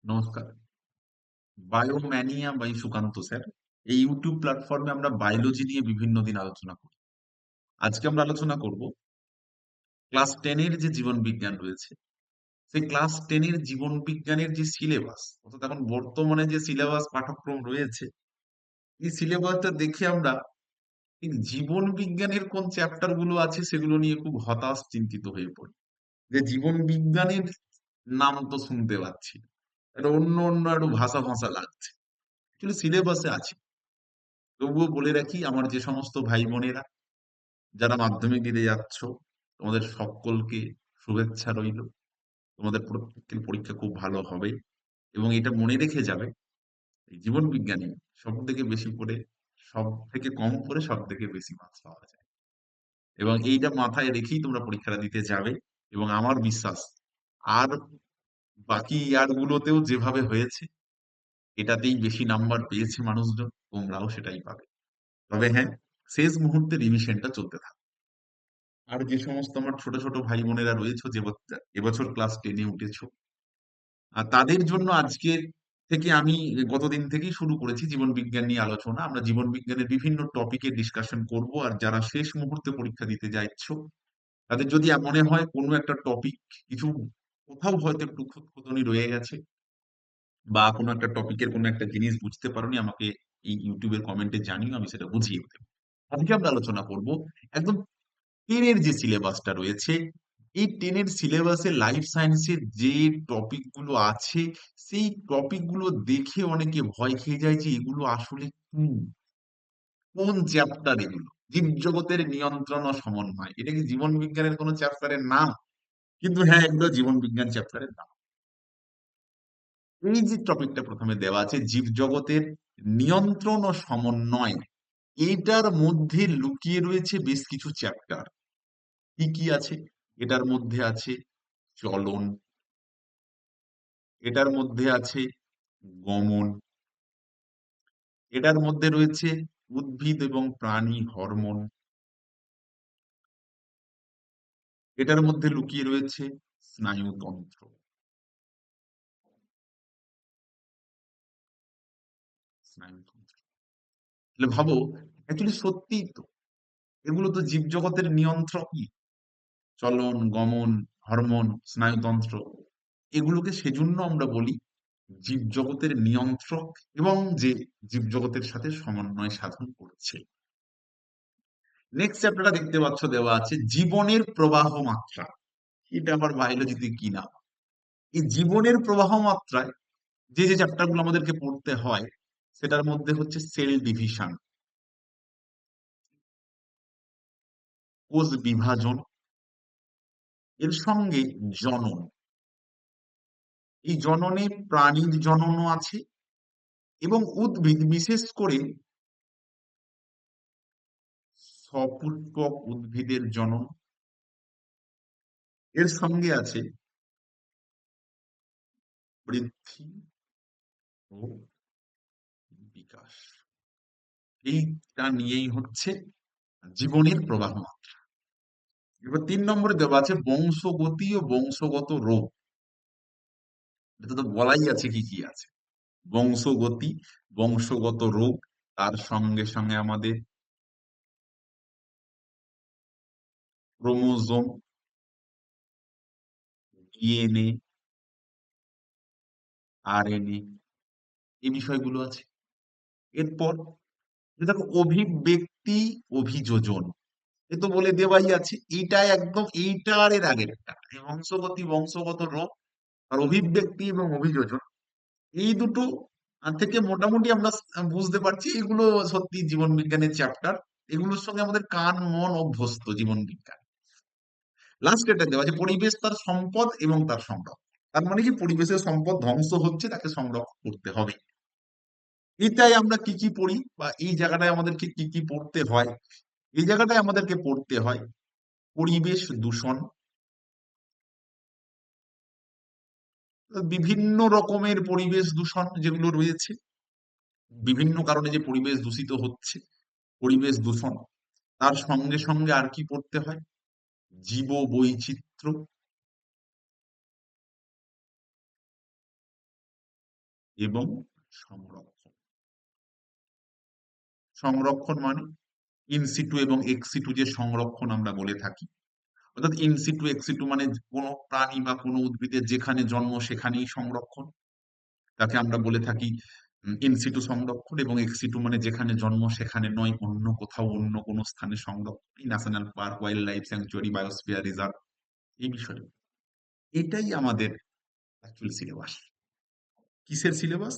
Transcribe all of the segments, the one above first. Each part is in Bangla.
নমস্কার। বায়োম্যানিয়া বাই সুকান্ত স্যার। এই ইউটিউব প্ল্যাটফর্মে আমরা বায়োলজি নিয়ে বিভিন্ন দিন আলোচনা করি। আজকে আমরা আলোচনা করব ক্লাস 10 এর যে জীবন বিজ্ঞান রয়েছে, সেই ক্লাস 10 এর জীবন বিজ্ঞানের যে সিলেবাস, অর্থাৎ এখন বর্তমানে যে সিলেবাস পাঠ্যক্রম রয়েছে, এই সিলেবাসটা দেখে আমরা এই জীবন বিজ্ঞানের কোন চ্যাপ্টার গুলো আছে সেগুলো নিয়ে খুব হতাশ চিন্তিত হয়ে পড়ি। যে জীবন বিজ্ঞানের নাম তো শুনতে পাচ্ছি না। একটা অন্য অন্য একটু ভাষা ভাষা লাগছে। কিন্তু সিলেবাসে আছে। তবুও বলে রাখি আমার যে সমস্ত ভাই বোনেরা যারা মাধ্যমিক দিতে যাচ্ছ, তোমাদের সকলকে শুভেচ্ছা রইল। তোমাদের প্রত্যেকের পরীক্ষা খুব ভালো হবে এবং এটা মনে রেখে যাবে, এই জীবন বিজ্ঞানে সব থেকে বেশি করে, সব থেকে কম করে সব থেকে বেশি মার্কস পাওয়া যায়। এবং এইটা মাথায় রেখেই তোমরা পরীক্ষাটা দিতে যাবে। এবং আমার বিশ্বাস, আর বাকি ইয়ার গুলোতেও যেভাবে হয়েছে, এটাতেই বেশি নাম্বার পেয়েছে মানুষজন, তোমরাও সেটাই পাবে। তবে হ্যাঁ, শেষ মুহূর্তে রিভিশনটা চলতে থাকে। আর যে সমস্ত আমার ছোট ছোট ভাই বোনেরা রয়েছে যে এবছর ক্লাস 10-এ উঠেছো, আর তাদের জন্য আজকে থেকে আমি গতদিন থেকেই শুরু করেছি জীবন বিজ্ঞান নিয়ে আলোচনা। আমরা জীবন বিজ্ঞানের বিভিন্ন টপিকে ডিসকাশন করব। আর যারা শেষ মুহূর্তে পরীক্ষা দিতে যাচ্ছ, তাদের যদি মনে হয় কোনো একটা টপিক কিছু কোথাও হয়তো একটু খুঁতখুঁতনি রয়ে গেছে, বা কোনো একটা টপিকের কোনো একটা জিনিস বুঝতে পারোনি, আমাকে এই ইউটিউবের কমেন্টে জানিও, আমি সেটা বুঝিয়ে দেবো। আজকে আমরা আলোচনা করব একদম 10 এর যে সিলেবাসটা রয়েছে, এই 10 এর সিলেবাসে লাইফ সায়েন্সের যে টপিক গুলো আছে, সেই টপিক গুলো দেখে অনেকে ভয় খেয়ে যায় যে এগুলো আসলে কি, কোন চ্যাপ্টার এগুলো। জীবজগতের নিয়ন্ত্রণ ও সমন্বয়, এটা কি জীবন বিজ্ঞানের কোনো চ্যাপ্টারের নাম? কিন্তু হ্যাঁ, এগুলো জীবন বিজ্ঞান চ্যাপ্টারের নাম। এই যে টপিকটা প্রথমে দেওয়া আছে, জীবজগতের নিয়ন্ত্রণ ও সমন্বয়, এইটার মধ্যে লুকিয়ে রয়েছে বেশ কিছু চ্যাপ্টার। কি কি আছে? এটার মধ্যে আছে চলন, এটার মধ্যে আছে গমন, এটার মধ্যে রয়েছে উদ্ভিদ এবং প্রাণী হরমোন, এটার মধ্যে লুকিয়ে রয়েছে স্নায়ুতন্ত্র। স্নায়ুতন্ত্র, তাহলে ভাবো, অ্যাকচুয়ালি সত্যিই তো এগুলো তো জীবজগতের নিয়ন্ত্রকই। চলন, গমন, হরমোন, স্নায়ুতন্ত্র, এগুলোকে সেজন্য আমরা বলি জীবজগতের নিয়ন্ত্রক, এবং যে জীবজগতের সাথে সমন্বয় সাধন করছে। নেক্সট চ্যাপ্টারটা দেখতে পাচ্ছ দেওয়া আছে জীবনের প্রবাহ মাত্রা। এটা আবার বায়োলজিতে কি না? এই জীবনের প্রবাহ মাত্রায় যে যে চ্যাপ্টার গুলো আমাদেরকে পড়তে হয়, সেটার মধ্যে হচ্ছে সেল ডিভিশন, কোষ বিভাজন, এর সঙ্গে জনন। এই জননে প্রাণীর জননও আছে, এবং উদ্ভিদ, বিশেষ করে সপুষ্পক উদ্ভিদের জনন, এর সঙ্গে আছে বৃদ্ধি ও বিকাশ। এইটা নিয়েই হচ্ছে জীবনের প্রবাহ মাত্রা। এবার 3 নম্বরে দেওয়া আছে বংশগতি ও বংশগত রোগ। এটা তো বলাই আছে কি কি আছে। বংশগতি, বংশগত রোগ, তার সঙ্গে সঙ্গে আমাদের ক্রোমোজোম, ডিএনএ, আরএনএ, এই বিষয়গুলো আছে। এরপর যে দেখো অভিব্যক্তি, অভিযোজন, এ তো বলে দেওয়াই আছে। এইটা একদম, এইটা আর এর আগেরটা, এই বংশগতি, বংশগত রোগ আর অভিব্যক্তি এবং অভিযোজন, এই দুটো থেকে মোটামুটি আমরা বুঝতে পারছি এগুলো সত্যি জীবন বিজ্ঞানের চ্যাপ্টার। এগুলোর সঙ্গে আমাদের কান মন অভ্যস্ত জীবন বিজ্ঞান। লাস্ট এটা দেওয়া আছে পরিবেশ তার সম্পদ এবং তার সংরক্ষণ। তার মানে কি, পরিবেশের সম্পদ ধ্বংস হচ্ছে, তাকে সংরক্ষণ করতে হবে। এটাই আমরা কি কি পড়ি, বা এই জায়গাটায় আমাদেরকে কি কি পড়তে হয়। এই জায়গাটায় আমাদেরকে পড়তে হয় পরিবেশ দূষণ, বিভিন্ন রকমের পরিবেশ দূষণ যেগুলো রয়েছে, বিভিন্ন কারণে যে পরিবেশ দূষিত হচ্ছে, পরিবেশ দূষণ। তার সঙ্গে সঙ্গে আর কি পড়তে হয়, জীব বৈচিত্র্য, এবং সংরক্ষণ। সংরক্ষণ মানে ইনসিটু এবং এক্সিটু যে সংরক্ষণ আমরা বলে থাকি, অর্থাৎ ইনসিটু এক্সিটু মানে কোনো প্রাণী বা কোনো উদ্ভিদের যেখানে জন্ম সেখানেই সংরক্ষণ, তাকে আমরা বলে থাকি ইনসিটু সংরক্ষণ। এবং এক্সিটু মানে যেখানে জন্ম সেখানে নয়, অন্য কোথাও অন্য কোনো স্থানে সংরক্ষণ, national park, wild life sanctuary, biosphere reserve, এই বিষয়ে। এটাই আমাদের অ্যাকচুয়াল সিলেবাস। কিসের সিলেবাস?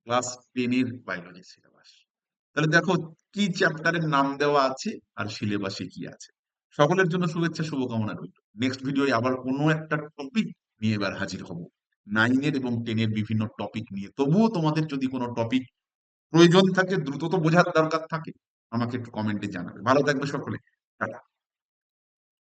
ক্লাস 10 এর বায়োলজির সিলেবাস। তাহলে দেখো কি চ্যাপ্টারের নাম দেওয়া আছে আর সিলেবাসে কি আছে। সকলের জন্য শুভেচ্ছা, শুভকামনা রইল। নেক্সট ভিডিওয় আবার কোনো একটা টপিক নিয়ে এবার হাজির হব, 9 এর এবং 10 এর বিভিন্ন টপিক নিয়ে। তবুও তোমাদের যদি কোনো টপিক প্রয়োজন থাকে, দ্রুত তো বোঝার দরকার থাকে, আমাকে একটু কমেন্টে জানাবে। ভালো থাকবে সকলে। টাটা।